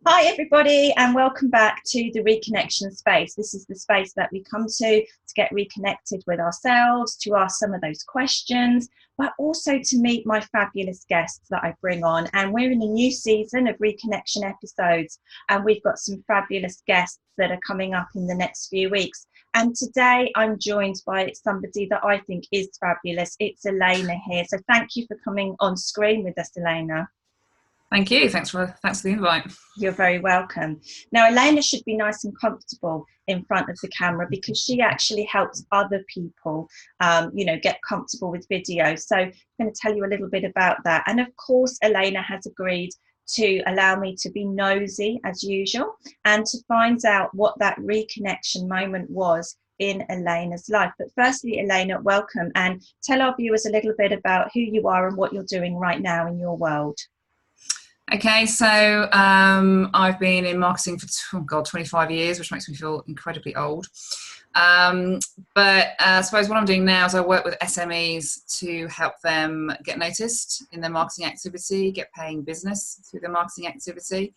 Hi, everybody, and welcome back to the Reconnection space. This is the space that we come to get reconnected with ourselves, to ask some of those questions, but also to meet my fabulous guests that I bring on. And we're in a new season of Reconnection episodes, and we've got some fabulous guests that are coming up in the next few weeks. And today I'm joined by somebody that I think is fabulous. It's Elena here. So thank you for coming on screen with us, Elena. Thank you. Thanks for the invite. You're very welcome. Now, Elena should be nice and comfortable in front of the camera because she actually helps other people, get comfortable with video. So I'm going to tell you a little bit about that. And of course, Elena has agreed to allow me to be nosy as usual and to find out what that reconnection moment was in Elena's life. But firstly, Elena, welcome, and tell our viewers a little bit about who you are and what you're doing right now in your world. Okay, so I've been in marketing for 25 years, which makes me feel incredibly old. But I suppose what I'm doing now is I work with SMEs to help them get noticed in their marketing activity, get paying business through their marketing activity.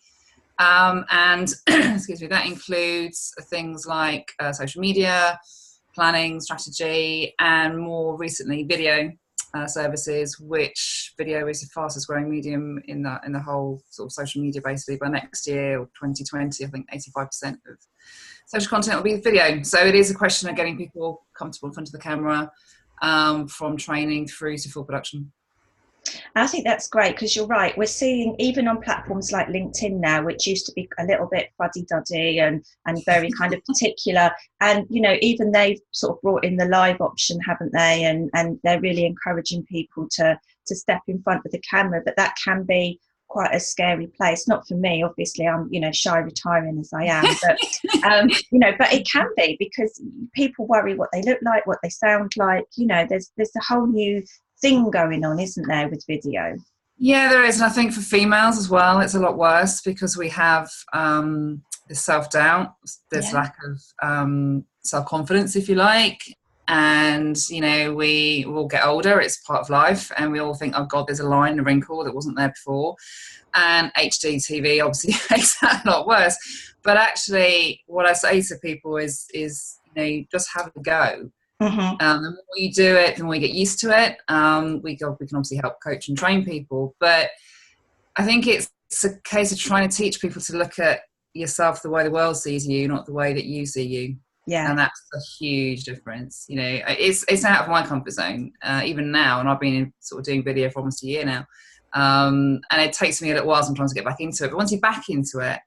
And excuse me, that includes things like social media, planning, strategy, and more recently video services, which video is the fastest growing medium in the whole sort of social media. Basically, by next year or 2020, I think 85% of social content will be video. So it is a question of getting people comfortable in front of the camera, from training through to full production. I think that's great because you're right. We're seeing even on platforms like LinkedIn now, which used to be a little bit fuddy-duddy and very kind of particular. And, even they've sort of brought in the live option, haven't they? And they're really encouraging people to step in front of the camera. But that can be quite a scary place. Not for me, obviously. I'm, shy retiring as I am. But, but it can be because people worry what they look like, what they sound like. There's a whole new thing going on, isn't there, with video? Yeah, there is. And I think for females as well, it's a lot worse because we have this self-doubt, there's lack of self-confidence, if you like. And, we all get older, it's part of life. And we all think, oh God, there's a line, a wrinkle that wasn't there before. And HD TV obviously makes that a lot worse. But actually, what I say to people is just have a go. Mm-hmm. The more you do it, the more you get used to it. We can obviously help coach and train people, but I think it's a case of trying to teach people to look at yourself the way the world sees you, not the way that you see you. Yeah, and that's a huge difference. It's out of my comfort zone even now, and I've been sort of doing video for almost a year now, and it takes me a little while sometimes to get back into it. But once you're back into it,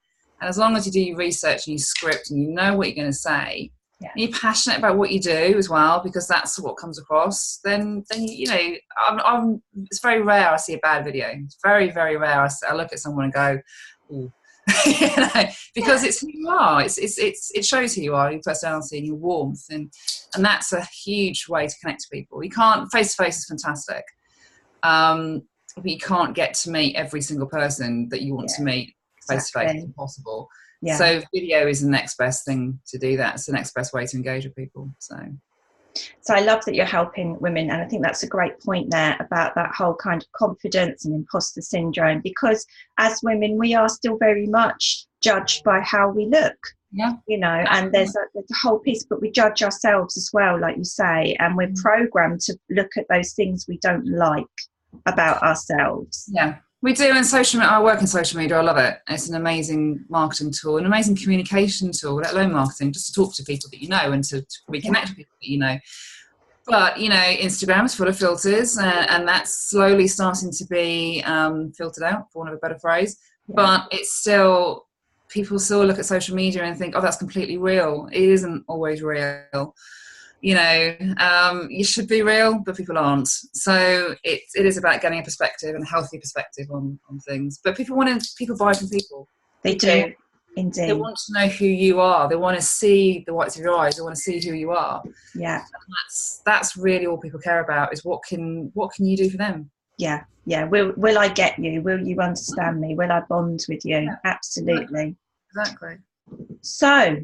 and as long as you do your research and you script and you know what you're going to say. Yeah. And you're passionate about what you do as well, because that's what comes across. Then it's very rare I see a bad video. It's very, very rare I look at someone and go, ooh. Because it's who you are. It shows who you are, your personality and your warmth, and that's a huge way to connect to people. You can't, face to face is fantastic, but you can't get to meet every single person that you want to meet face to face. It's impossible. Yeah. So video is the next best thing to do that. It's the next best way to engage with people. So I love that you're helping women, and I think that's a great point there about that whole kind of confidence and imposter syndrome, because as women we are still very much judged by how we look. Yeah. And there's a whole piece, but we judge ourselves as well, like you say, and we're programmed to look at those things we don't like about ourselves. Yeah. We do in social media. I work in social media. I love it. It's an amazing marketing tool, an amazing communication tool, let alone marketing, just to talk to people that you know and to reconnect with people that you know. But, Instagram is full of filters, and that's slowly starting to be filtered out, for want of a better phrase. Yeah. But it's still, people still look at social media and think, oh, that's completely real. It isn't always real. You should be real, but people aren't. So it is about getting a perspective and a healthy perspective on things. But people buy from people. They do, indeed. They want to know who you are. They want to see the whites of your eyes. They want to see who you are. Yeah. And that's really all people care about, is what can you do for them? Yeah. Yeah. Will I get you? Will you understand me? Will I bond with you? Yeah. Absolutely. Exactly. So,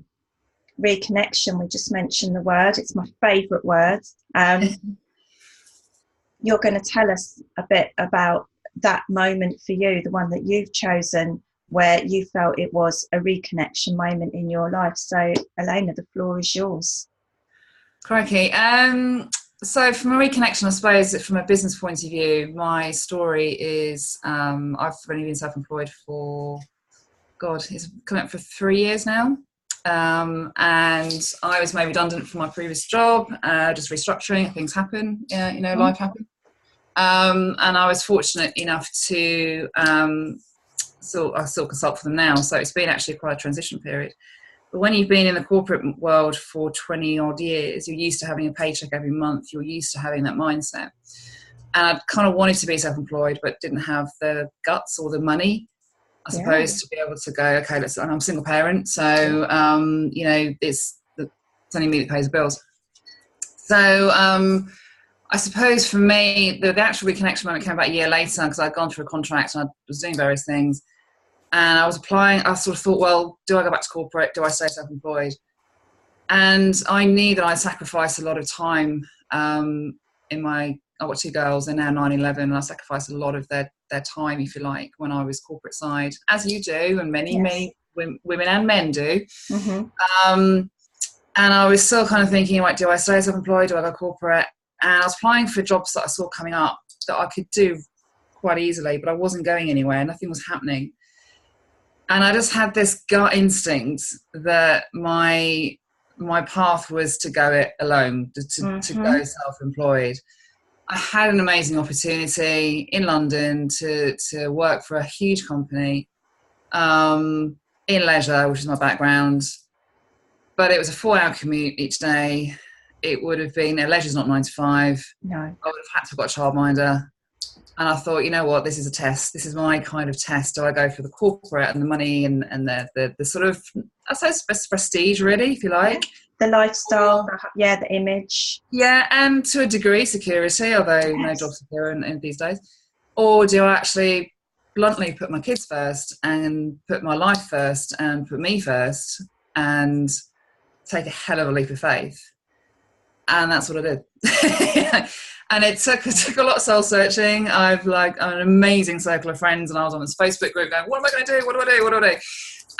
reconnection, we just mentioned the word. It's my favourite word. You're going to tell us a bit about that moment for you, the one that you've chosen where you felt it was a reconnection moment in your life. So, Elena, the floor is yours. Crikey. So from a reconnection, I suppose from a business point of view, my story is I've only been self-employed for, God, it's coming up for 3 years now. And I was made redundant from my previous job, just restructuring, things happen, life happens. And I was fortunate enough to, I still consult for them now. So it's been actually quite a transition period. But when you've been in the corporate world for 20 odd years, you're used to having a paycheck every month. You're used to having that mindset. And I kind of wanted to be self-employed, but didn't have the guts or the money, I suppose, to be able to go, okay, and I'm a single parent. So, it's only me that pays the bills. So, I suppose for me, the actual reconnection moment came about a year later because I'd gone through a contract and I was doing various things. And I was applying, I sort of thought, well, do I go back to corporate? Do I stay self-employed? And I knew that I sacrificed a lot of time I've got 2 girls, they're now 9, 11, and I sacrificed a lot of their time, if you like, when I was corporate side, as you do, and many women and men do. Mm-hmm. And I was still kind of thinking, like, do I stay self-employed? Do I go corporate? And I was applying for jobs that I saw coming up that I could do quite easily, but I wasn't going anywhere. Nothing was happening. And I just had this gut instinct that my path was to go it alone, to go self-employed. I had an amazing opportunity in London to work for a huge company in leisure, which is my background. But it was a 4-hour commute each day. It would have been, leisure's not 9 to 5. No. I would have had to have got a childminder. And I thought, you know what, this is a test. This is my kind of test. Do I go for the corporate and the money and the sort of, I suppose, prestige, really, if you like? The lifestyle, the image. Yeah, and to a degree, security, although no job secure in these days. Or do I actually bluntly put my kids first and put my life first and put me first and take a hell of a leap of faith? And that's what I did. And it took a lot of soul searching. I've an amazing circle of friends, and I was on this Facebook group going, what am I going to do? What do I do? What do I do?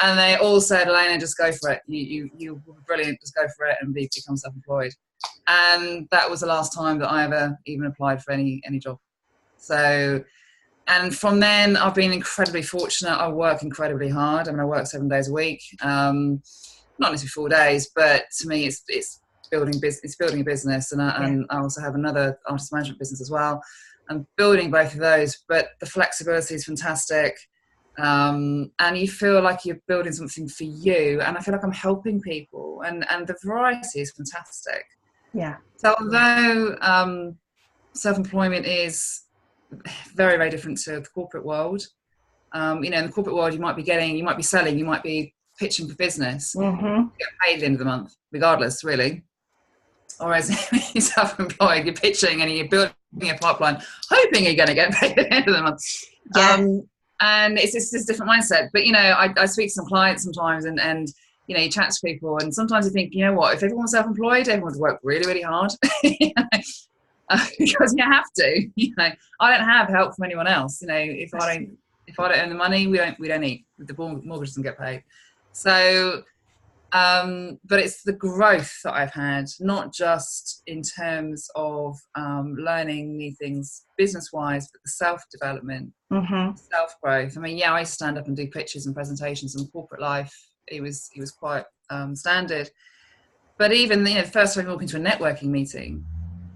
And they all said, Elena, just go for it. You're brilliant. Just go for it and become self-employed. And that was the last time that I ever even applied for any job. So, and from then I've been incredibly fortunate. I work incredibly hard. I mean, I work 7 days a week. Not necessarily 4 days, but to me, it's building a business, and I also have another artist management business as well. I'm building both of those, but the flexibility is fantastic, and you feel like you're building something for you, and I feel like I'm helping people, and the variety is fantastic. Yeah. So although self-employment is very, very different to the corporate world, in the corporate world you might be selling, you might be pitching for business, you get paid at the end of the month regardless, really. Whereas when you're self-employed, you're pitching and you're building a pipeline, hoping you're going to get paid at the end of the month. Yeah. And it's just this different mindset. But, I speak to some clients sometimes and you chat to people, and sometimes you think, you know what, if everyone was self-employed, everyone would work really, really hard. Because you have to. I don't have help from anyone else. If I don't earn the money, we don't eat. The mortgage doesn't get paid. So, but it's the growth that I've had, not just in terms of learning new things business-wise, but the self-development, self-growth. I mean, I used to stand up and do pitches and presentations in corporate life. It was quite standard. But even the first time you walk into a networking meeting,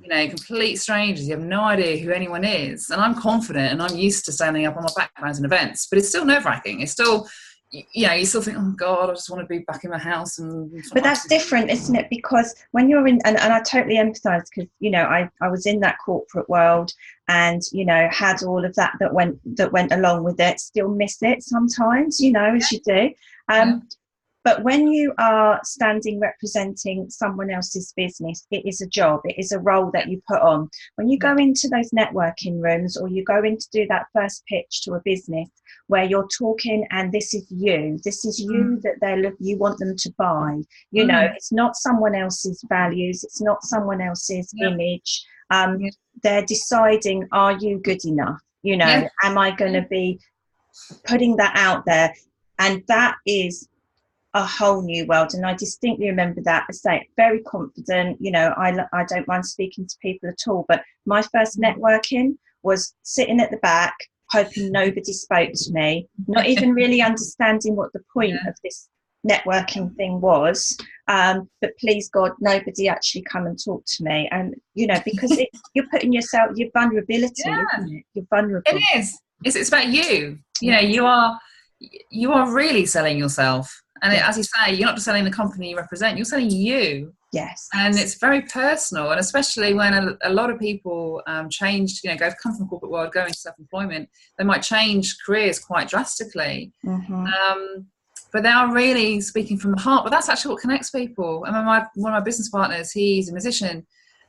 complete strangers, you have no idea who anyone is. And I'm confident and I'm used to standing up on my backgrounds and events, but it's still nerve-wracking. It's still... you still think, oh God, I just want to be back in my house. But that's different, isn't it? Because when you're in, and I totally empathise, because I was in that corporate world, and had all of that went along with it. Still miss it sometimes, as you do. But when you are standing representing someone else's business, it is a job, it is a role that you put on. When you go into those networking rooms, or you go in to do that first pitch to a business where you're talking and this is you that you want them to buy, it's not someone else's values, it's not someone else's image. They're deciding, are you good enough? Am I going to be putting that out there, and that is a whole new world. And I distinctly remember that. I say very confident, you know, I don't mind speaking to people at all, but my first networking was sitting at the back hoping nobody spoke to me, not even really understanding what the point of this networking thing was, but please God, nobody actually come and talk to me. And you know, because you're putting yourself, your vulnerability, isn't it? You're vulnerable. It is. It's about you. You know, you are really selling yourself. And as you say, you're not just selling the company you represent, you're selling you. Yes. And it's very personal. And especially when a lot of people change, you know, come from the corporate world, go into self-employment, they might change careers quite drastically. But they are really speaking from the heart. But that's actually what connects people. I mean, one of my business partners, he's a musician.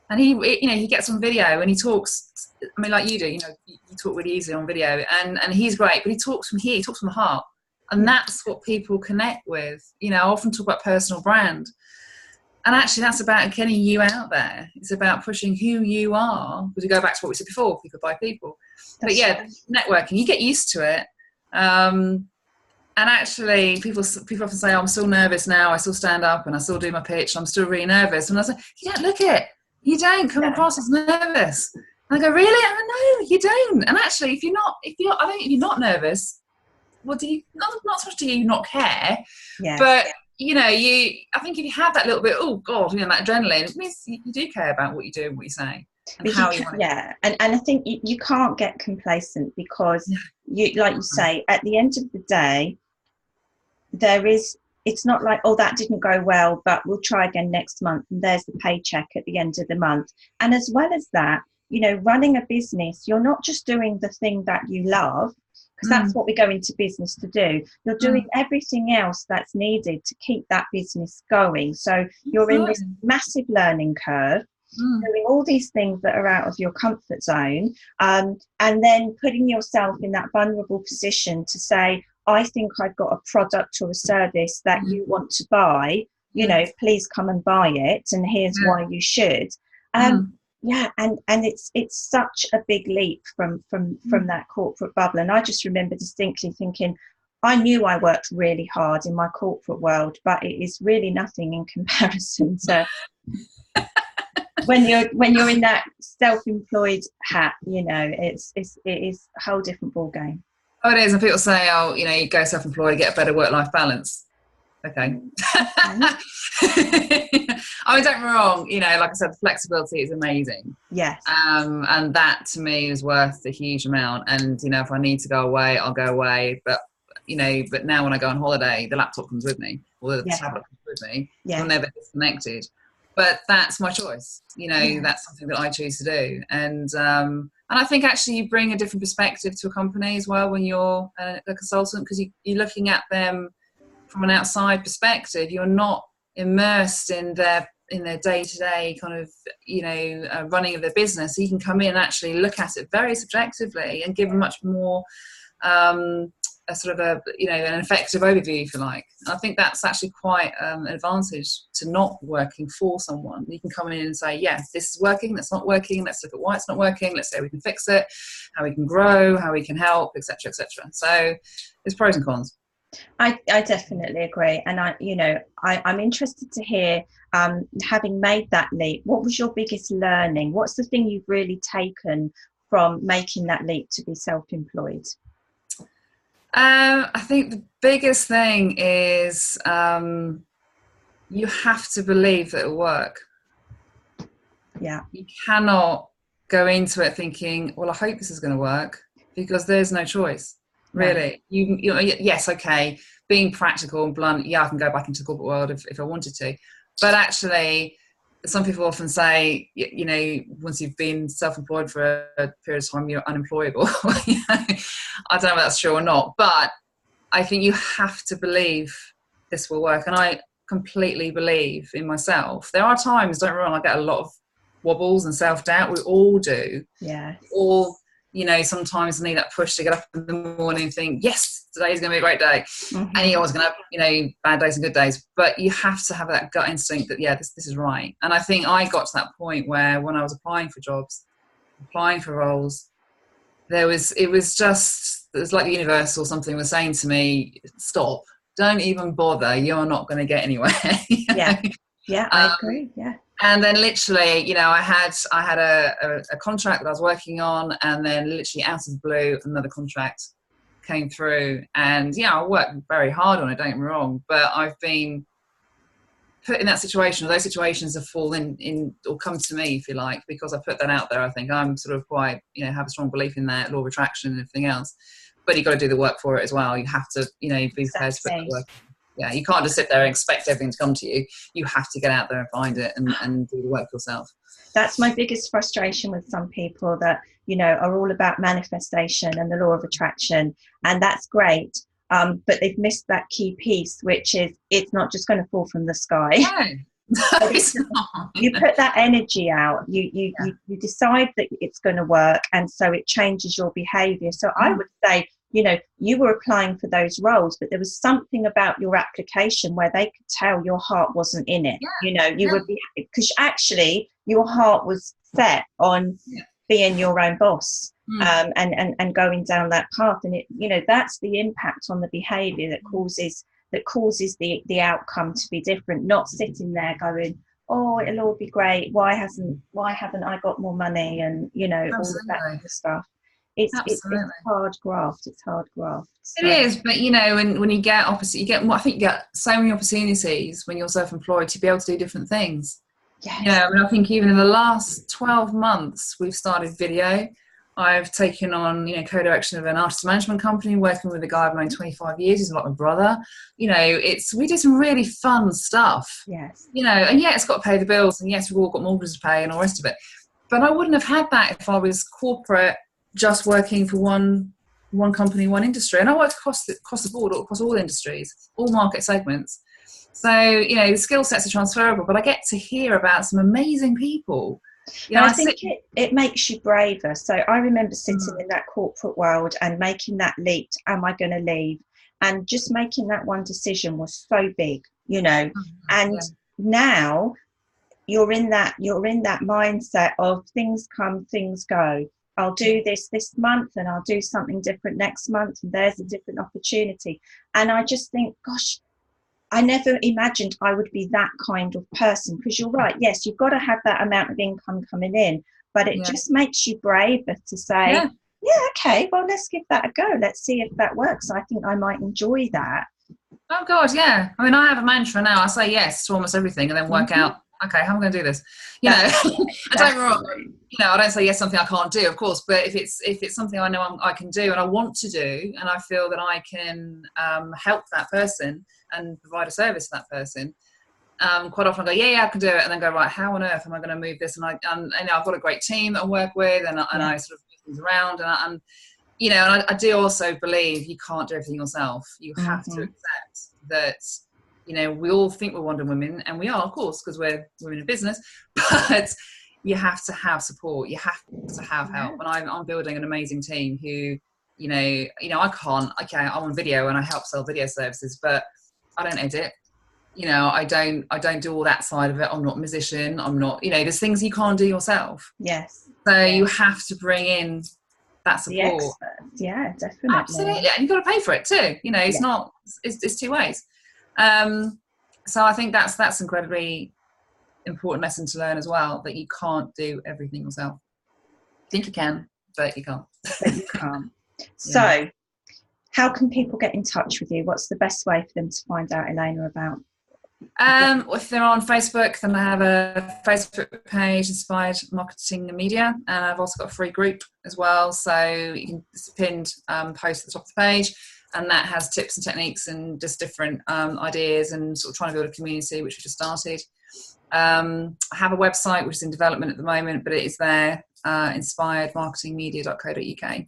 And he gets on video and he talks, I mean, like you do, you know, you talk really easily on video, and he's great, but he talks from here, he talks from the heart. And that's what people connect with. You know, I often talk about personal brand. And actually that's about getting you out there. It's about pushing who you are. Because we go back to what we said before, people buy people. But networking, you get used to it. And actually people often say, oh, I'm still nervous now. I still stand up and I still do my pitch. I'm still really nervous. And I say, you don't look it. You don't come across as nervous. And I go, really? Oh, no, you don't. And actually, if you're not nervous, well, do you not so much do you not care? But you know, I think if you have that little bit, oh God, you know, that adrenaline, it means you do care about what you do and what you say and how you want to. And I think you can't get complacent, because you, like you say, at the end of the day, it's not like, oh, that didn't go well, but we'll try again next month, and there's the paycheck at the end of the month. And as well as that, you know, running a business, you're not just doing the thing that you love, because that's what we go into business to do. You're doing everything else that's needed to keep that business going. So you're in this massive learning curve, doing all these things that are out of your comfort zone, and then putting yourself in that vulnerable position to say, I think I've got a product or a service that you want to buy, you know, please come and buy it, and here's why you should. And it's such a big leap from that corporate bubble. And I just remember distinctly thinking, I knew I worked really hard in my corporate world, but it is really nothing in comparison to when you're in that self-employed hat. You know, it is a whole different ball game. Oh, it is. And people say, oh, you know, you go self-employed, get a better work-life balance. Okay. I mean, don't get me wrong, you know, like I said, the flexibility is amazing. Yes. And that to me is worth a huge amount. And, you know, if I need to go away, I'll go away. But, you know, but now when I go on holiday, the laptop comes with me, or the tablet comes with me. I'm never disconnected. But that's my choice. You know, that's something that I choose to do. And I think actually you bring a different perspective to a company as well when you're a consultant, because you're looking at them from an outside perspective. You're not immersed in their day-to-day kind of, you know, running of their business. So you can come in and actually look at it very subjectively and give a much more a sort of a, you know, an effective overview, if you like. And I think that's actually quite an advantage to not working for someone. You can come in and say, yes, this is working, that's not working, let's look at why it's not working, let's say how we can fix it, how we can grow, how we can help, etc., etc. So there's pros and cons. I definitely agree. And I'm interested to hear, having made that leap, what was your biggest learning? What's the thing you've really taken from making that leap to be self-employed? I think the biggest thing is you have to believe that it'll work. Yeah. You cannot go into it thinking, well, I hope this is going to work, because there's no choice, really. No. You know, yes, okay, being practical and blunt, yeah, I can go back into the corporate world if I wanted to. But actually, some people often say, you know, once you've been self-employed for a period of time, you're unemployable. You know? I don't know if that's true or not, but I think you have to believe this will work. And I completely believe in myself. There are times, don't get me wrong, I get a lot of wobbles and self-doubt. We all do. Yeah. All, you know, sometimes I need that push to get up in the morning and think, yes, today's going to be a great day. Mm-hmm. And you're always going to have, you know, bad days and good days. But you have to have that gut instinct that, yeah, this is right. And I think I got to that point where when I was applying for jobs, applying for roles, it was just it's like the universe or something was saying to me, stop, don't even bother, you're not going to get anywhere. Yeah, yeah, I agree. Yeah. And then literally, you know, I had a contract that I was working on, and then literally out of the blue, another contract came through. And yeah, I worked very hard on it, don't get me wrong, but I've been put in that situation, or those situations have fallen in or come to me, if you like, because I put that out there. I think I'm sort of quite, you know, have a strong belief in that law of attraction and everything else. But you've got to do the work for it as well. You have to, you know, be prepared to put that work in. Yeah, you can't just sit there and expect everything to come to you. You have to get out there and find it and do the work yourself. That's my biggest frustration with some people that, you know, are all about manifestation and the law of attraction. And that's great. But they've missed that key piece, which is it's not just going to fall from the sky. No, it's not. You put that energy out, you decide that it's going to work, and so it changes your behavior. So I would say, you know, you were applying for those roles, but there was something about your application where they could tell your heart wasn't in it. You know, you would be, because actually your heart was set on being your own boss. And going down that path, and it, you know, that's the impact on the behavior that causes the outcome to be different. Not sitting there going, oh, it'll all be great, why haven't I got more money, and you know, all of that kind of stuff. It's hard graft. So. It is, but you know, when you get opposite, I think you get so many opportunities when you're self-employed to be able to do different things. Yes. You know, I mean, I think even in the last 12 months we've started video. I've taken on, you know, co-direction of an artist management company, working with a guy I've known 25 years. He's like my brother. You know, we do some really fun stuff. Yes. You know, and yeah, it's got to pay the bills, and yes, we've all got mortgages to pay and all the rest of it. But I wouldn't have had that if I was corporate, just working for one company, one industry. And I work across the board, across all industries, all market segments. So, you know, the skill sets are transferable, but I get to hear about some amazing people. You know, I think it makes you braver. So I remember sitting in that corporate world and making that leap. Am I going to leave? And just making that one decision was so big, you know. And now you're in that mindset of things come, things go. I'll do this month, and I'll do something different next month, and there's a different opportunity. And I just think, gosh, I never imagined I would be that kind of person, because you're right. Yes, you've got to have that amount of income coming in, but it just makes you braver to say, okay, well, let's give that a go. Let's see if that works. I think I might enjoy that. Oh God, yeah. I mean, I have a mantra now. I say yes to almost everything, and then work out, okay, how am I going to do this? You know, I don't say yes to something I can't do, of course, but if it's something I know I can do and I want to do, and I feel that I can help that person and provide a service to that person, quite often I go, yeah, I can do it, and then go, right, how on earth am I going to move this? And I've got a great team that I work with, and I sort of move things around, and you know, and I do also believe you can't do everything yourself. You have to accept that. You know, we all think we're Wonder Women, and we are, of course, because we're women in business, but you have to have support. You have to have help. And I'm building an amazing team who, you know, I'm on video and I help sell video services, but I don't edit. You know, I don't do all that side of it. I'm not a musician. I'm not, you know, there's things you can't do yourself. Yes. So you have to bring in that support. Yeah, definitely. Absolutely. And you've got to pay for it too. You know, it's two ways. So I think that's incredibly important lesson to learn as well, that you can't do everything yourself. You think you can, but you can't. So how can people get in touch with you? What's the best way for them to find out, Elena, about? If they're on Facebook, then I have a Facebook page, Inspired Marketing and Media, and I've also got a free group as well. So you can, it's a pinned post at the top of the page, and that has tips and techniques and just different ideas, and sort of trying to build a community, which we just started. I have a website which is in development at the moment, but it is there, inspiredmarketingmedia.co.uk.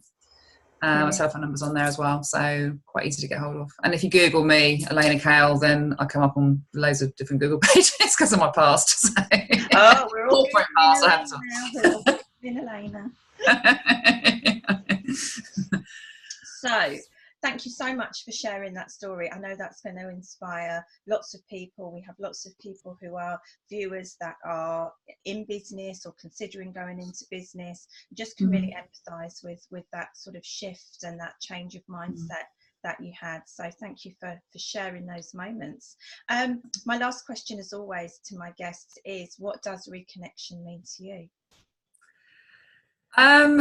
My telephone number's on there as well, so quite easy to get hold of. And if you Google me, Elena Kale, then I come up on loads of different Google pages because of my past. So. Oh, we're all corporate past. I have to. Elena. So thank you so much for sharing that story. I know that's going to inspire lots of people. We have lots of people who are viewers that are in business or considering going into business. Just can really empathise with that sort of shift and that change of mindset that you had. So thank you for sharing those moments. My last question, as always, to my guests is, what does reconnection mean to you? I'm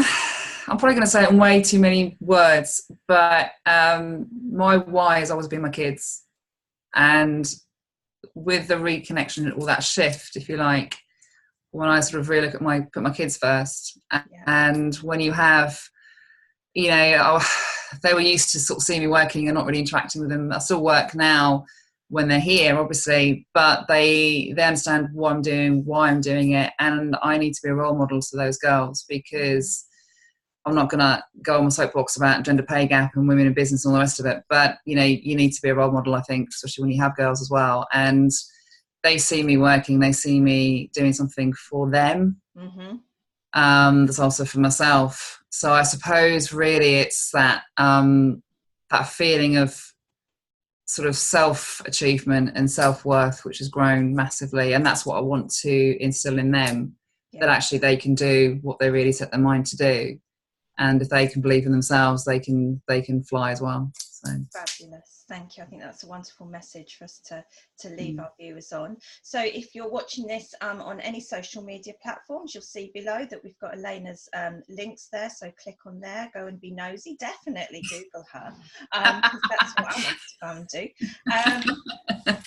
probably going to say it in way too many words, but my why has always been my kids. And with the reconnection and all that shift, if you like, when I sort of really look at put my kids first, and when you have, you know, they were used to sort of seeing me working and not really interacting with them. I still work now when they're here, obviously, but they understand what I'm doing, why I'm doing it, and I need to be a role model to those girls, because I'm not going to go on my soapbox about gender pay gap and women in business and all the rest of it, but, you know, you need to be a role model, I think, especially when you have girls as well. And they see me working, they see me doing something for them. That's also for myself. So I suppose really it's that that feeling of sort of self-achievement and self-worth, which has grown massively, and that's what I want to instill in them, that actually they can do what they really set their mind to do, and if they can believe in themselves, they can fly as well. So fabulous, thank you. I think that's a wonderful message for us to leave our viewers on. So if you're watching this on any social media platforms, you'll see below that we've got Elena's links there, so click on there, go and be nosy, definitely Google her, because that's what I want to go and do.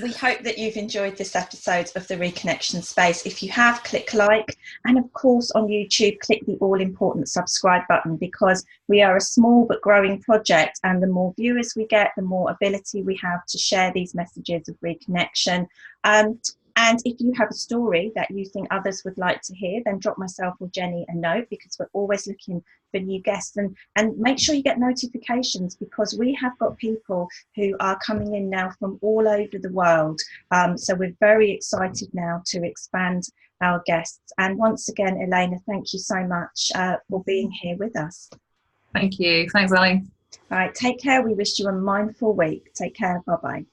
We hope that you've enjoyed this episode of the Reconnection Space. If you have, click like, and of course on YouTube, click the all important subscribe button, because we are a small but growing project, and the more viewers we get, the more ability we have to share these messages of reconnection. And if you have a story that you think others would like to hear, then drop myself or Jenny a note, because we're always looking for new guests. And make sure you get notifications, because we have got people who are coming in now from all over the world. So we're very excited now to expand our guests. And once again, Elena, thank you so much for being here with us. Thank you. Thanks, Ali. All right, take care. We wish you a mindful week. Take care. Bye-bye.